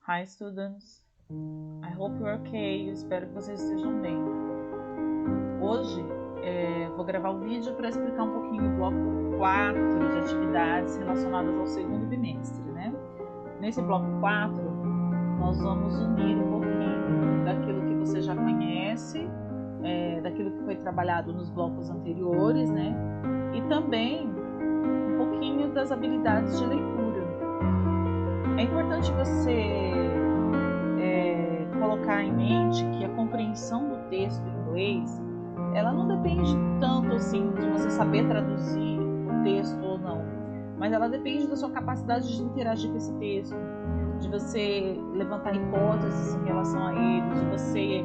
Hi students, I hope you're okay, eu espero que vocês estejam bem. Hoje vou gravar um vídeo para explicar um pouquinho o bloco 4 de atividades relacionadas ao segundo bimestre, né? Nesse bloco 4, nós vamos unir um pouquinho daquilo que você já conhece, daquilo que foi trabalhado nos blocos anteriores, né? E também um pouquinho das habilidades de leitura. É importante você colocar em mente que a compreensão do texto em inglês, ela não depende tanto assim de você saber traduzir o texto ou não, mas ela depende da sua capacidade de interagir com esse texto, de você levantar hipóteses em relação a ele, de você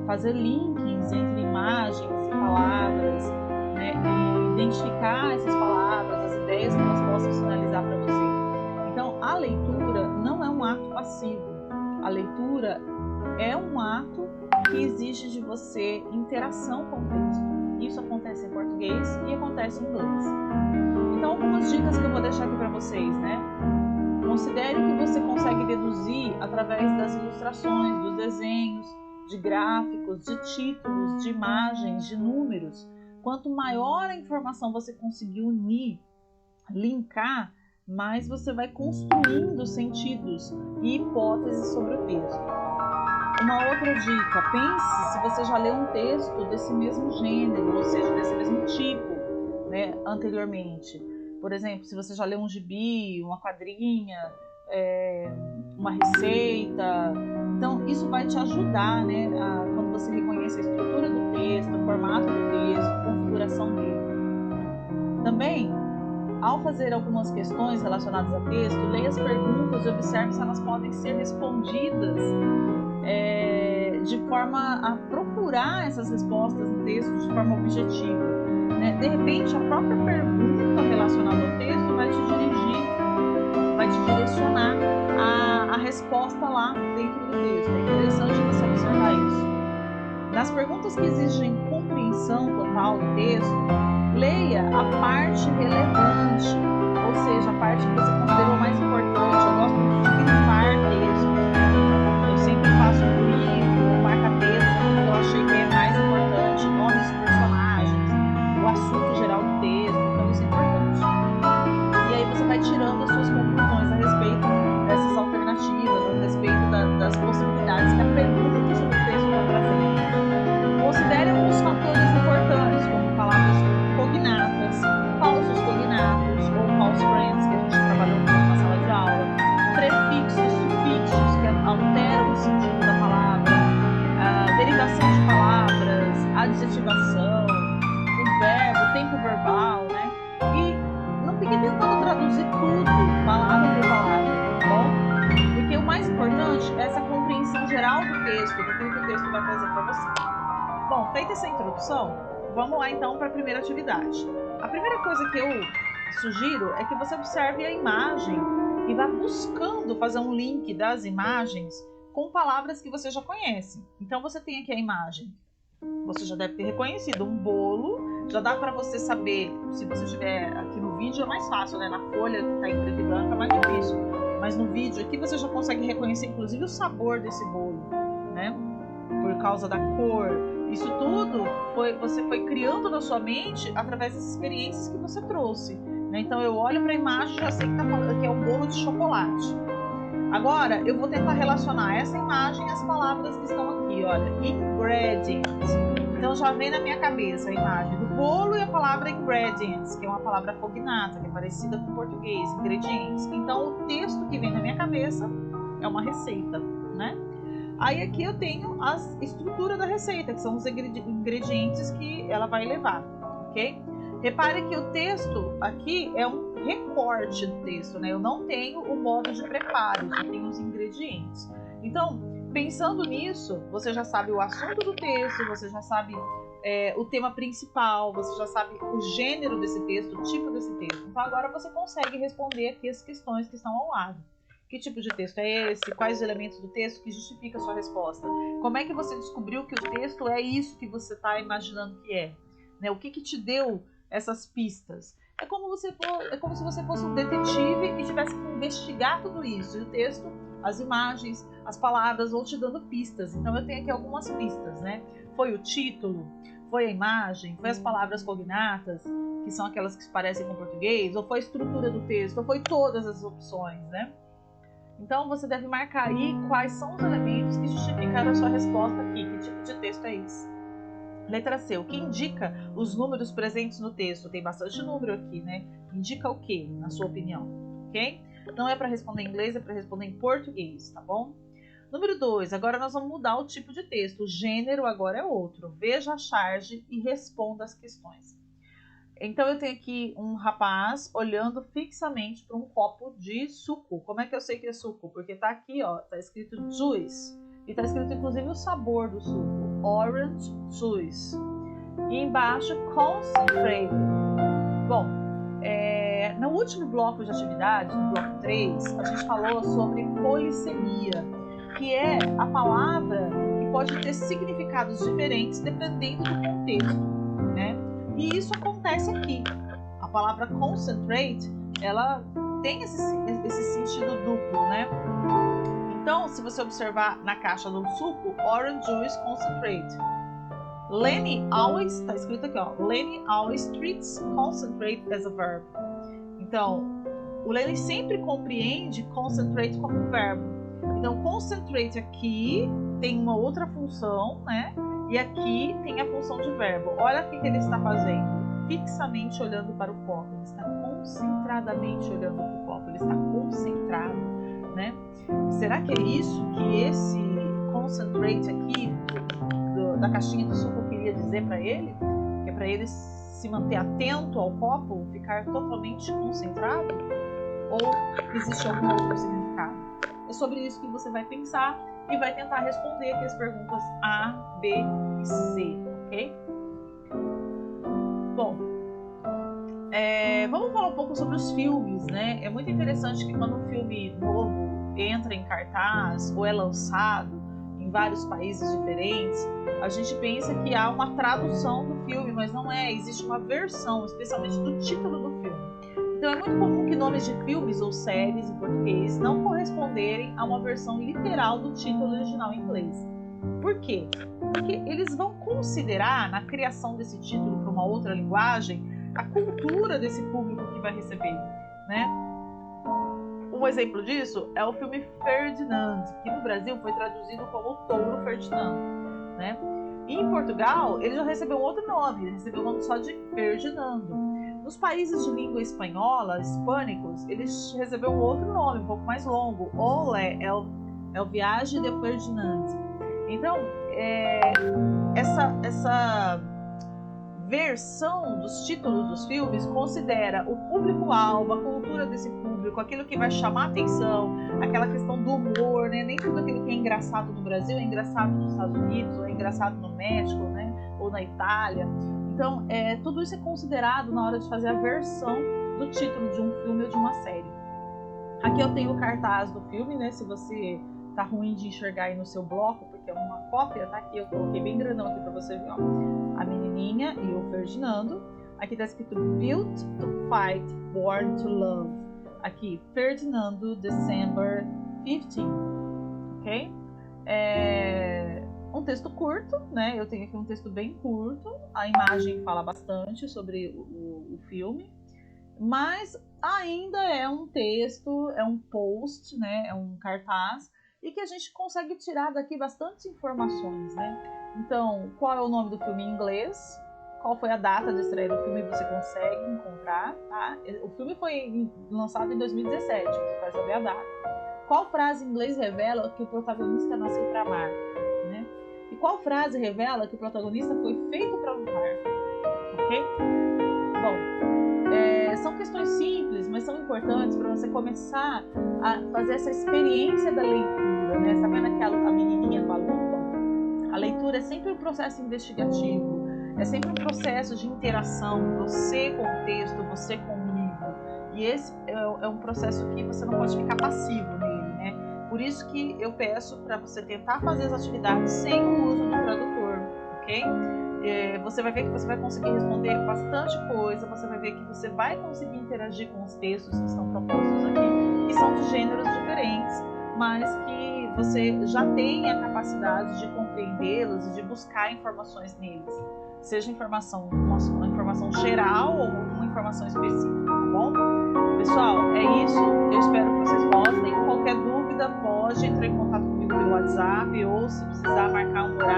fazer links entre imagens e palavras, né, e identificar essas palavras, as ideias que elas possam sinalizar para você. Então, a leitura não é um ato passivo. A leitura é um ato que exige de você interação com o texto. Isso acontece em português e acontece em inglês. Então, algumas dicas que eu vou deixar aqui para vocês, né? Considere o que você consegue deduzir através das ilustrações, dos desenhos, de gráficos, de títulos, de imagens, de números. Quanto maior a informação você conseguir unir, linkar, mais você vai construindo sentidos e hipóteses sobre o texto. Uma outra dica, pense se você já leu um texto desse mesmo gênero, ou seja, desse mesmo tipo, né, anteriormente. Por exemplo, se você já leu um gibi, uma quadrinha, uma receita. Então, isso vai te ajudar, né, quando você reconhece a estrutura do texto, o formato do texto, a configuração dele. Também, ao fazer algumas questões relacionadas a texto, leia as perguntas e observe se elas podem ser respondidas de forma a procurar essas respostas no texto de forma objetiva, né? De repente, a própria pergunta relacionada ao texto vai te dirigir, vai te direcionar a resposta lá dentro do texto. É interessante você observar isso. Nas perguntas que exigem compreensão total do texto, leia a parte relevante, ou seja, a parte que você considerou mais importante. Eu gosto muito de grifar textos, né? Eu sempre faço um grifo ou marca-texto naquilo que eu achei que é mais importante, nomes de personagens, o assunto geral do texto, então isso é importante. E aí você vai tirando as suas conclusões a respeito dessas alternativas, a respeito das possibilidades que a pergunta sobre o texto está trazendo. Considere alguns fatores importantes, como palavras cognatas, falsos cognatos ou false friends, que a gente trabalhou muito na sala de aula, prefixos e sufixos, que alteram o sentido da palavra, a derivação de palavras, adjetivação, o verbo, o tempo verbal, né? E não fique tentando traduzir tudo, palavra por palavra, tá bom? Porque o mais importante é essa compreensão geral do texto, daquilo que o texto vai trazer para você. Bom, feita essa introdução, vamos lá então para a primeira atividade. A primeira coisa que eu sugiro é que você observe a imagem e vá buscando fazer um link das imagens com palavras que você já conhece. Então você tem aqui a imagem, você já deve ter reconhecido um bolo, já dá para você saber, se você estiver aqui no vídeo é mais fácil, né? Na folha que está em preto e branco é mais difícil, mas no vídeo aqui você já consegue reconhecer inclusive o sabor desse bolo, né? Por causa da cor. Isso tudo você foi criando na sua mente através das experiências que você trouxe, né? Então eu olho para a imagem e já sei que é um bolo de chocolate. Agora eu vou tentar relacionar essa imagem às palavras que estão aqui, olha, ingredients. Então já vem na minha cabeça a imagem do bolo e a palavra ingredients, que é uma palavra cognata, que é parecida com o português, ingredientes. Então o texto que vem na minha cabeça é uma receita, né? Aí aqui eu tenho a estrutura da receita, que são os ingredientes que ela vai levar, ok? Repare que o texto aqui é um recorte do texto, né? Eu não tenho o modo de preparo, eu tenho os ingredientes. Então, pensando nisso, você já sabe o assunto do texto, você já sabe o tema principal, você já sabe o gênero desse texto, o tipo desse texto. Então agora você consegue responder aqui as questões que estão ao lado. Que tipo de texto é esse? Quais os elementos do texto que justificam a sua resposta? Como é que você descobriu que o texto é isso que você está imaginando que é? Né? O que te deu essas pistas? é como se você fosse um detetive e tivesse que investigar tudo isso. E o texto, as imagens, as palavras vão te dando pistas. Então eu tenho aqui algumas pistas, né? Foi o título, foi a imagem, foi as palavras cognatas, que são aquelas que se parecem com o português, ou foi a estrutura do texto, ou foi todas as opções, né? Então você deve marcar aí quais são os elementos que justificaram a sua resposta aqui, que tipo de texto é esse. Letra C, o que indica os números presentes no texto? Tem bastante número aqui, né? Indica o que, na sua opinião? Ok? Não é para responder em inglês, é para responder em português, tá bom? Número 2, agora nós vamos mudar o tipo de texto. O gênero agora é outro. Veja a charge e responda as questões. Então eu tenho aqui um rapaz olhando fixamente para um copo de suco. Como é que eu sei que é suco? Porque tá aqui, ó, tá escrito juice. E tá escrito inclusive o sabor do suco. Orange juice. E embaixo, concentrate. Bom, no último bloco de atividades, no bloco 3, a gente falou sobre polissemia, que é a palavra que pode ter significados diferentes dependendo do contexto, né? E isso acontece aqui. A palavra concentrate, ela tem esse sentido duplo, né? Então, se você observar na caixa do suco, orange juice concentrate. Lenny always, tá escrito aqui, ó. Lenny always treats concentrate as a verb. Então, o Lenny sempre compreende concentrate como verbo. Então, concentrate aqui tem uma outra função, né? E aqui tem a função de verbo. Olha o que ele está fazendo. Fixamente olhando para o copo. Ele está concentradamente olhando para o copo. Ele está concentrado, né? Será que é isso que esse concentrate aqui da caixinha do suco queria dizer para ele? Que é para ele se manter atento ao copo, ficar totalmente concentrado? Ou existe algum outro significado? É sobre isso que você vai pensar e vai tentar responder aqui as perguntas A, B e C, ok? Bom, vamos falar um pouco sobre os filmes, né? É muito interessante que quando um filme novo entra em cartaz ou é lançado em vários países diferentes, a gente pensa que há uma tradução do filme, mas não é. Existe uma versão, especialmente do título do filme. Então é muito comum que nomes de filmes ou séries em português não corresponderem a uma versão literal do título original em inglês. Por quê? Porque eles vão considerar, na criação desse título para uma outra linguagem, a cultura desse público que vai receber, né? Um exemplo disso é o filme Ferdinand, que no Brasil foi traduzido como Touro Ferdinando, né? E em Portugal, ele já recebeu outro nome, ele recebeu o nome só de Ferdinando. Nos países de língua espanhola, hispânicos, eles receberam um outro nome, um pouco mais longo. Olé é o Viagem de Ferdinand. Então, essa versão dos títulos dos filmes considera o público-alvo, a cultura desse público, aquilo que vai chamar atenção, aquela questão do humor, né? Nem tudo aquilo que é engraçado no Brasil é engraçado nos Estados Unidos, ou é engraçado no México, né? Ou na Itália. Então, tudo isso é considerado na hora de fazer a versão do título de um filme ou de uma série. Aqui eu tenho o cartaz do filme, né? Se você tá ruim de enxergar aí no seu bloco, porque é uma cópia, tá aqui, eu coloquei bem grandão aqui para você ver, ó. A menininha e o Ferdinando. Aqui tá escrito Built to Fight, Born to Love. Aqui, Ferdinando, December 15, ok? Um texto curto, né? Eu tenho aqui um texto bem curto. A imagem fala bastante sobre o filme, mas ainda é um texto, é um post, né? É um cartaz e que a gente consegue tirar daqui bastante informações, né? Então, qual é o nome do filme em inglês? Qual foi a data de estreia do filme? Você consegue encontrar, tá? O filme foi lançado em 2017, você vai saber a data. Qual frase em inglês revela que o protagonista nasceu para amar, né? E qual frase revela que o protagonista foi feito para lutar, ok? Bom, são questões simples, mas são importantes para você começar a fazer essa experiência da leitura, né? Tá vendo aqui a menininha com a lupa? A leitura é sempre um processo investigativo, é sempre um processo de interação, você com o texto, você com o livro. E esse é um processo que você não pode ficar passivo nele, né? Por isso que eu peço para você tentar fazer as atividades sem o uso do tradutor, ok? você vai ver que você vai conseguir responder bastante coisa, você vai ver que você vai conseguir interagir com os textos que estão propostos aqui, que são de gêneros diferentes, mas que você já tem a capacidade de compreendê-los e de buscar informações neles, seja uma informação geral ou uma informação específica, tá bom? Pessoal, é isso, eu espero que vocês gostem. Qualquer dúvida pode entrar em contato comigo pelo WhatsApp ou se precisar marcar um horário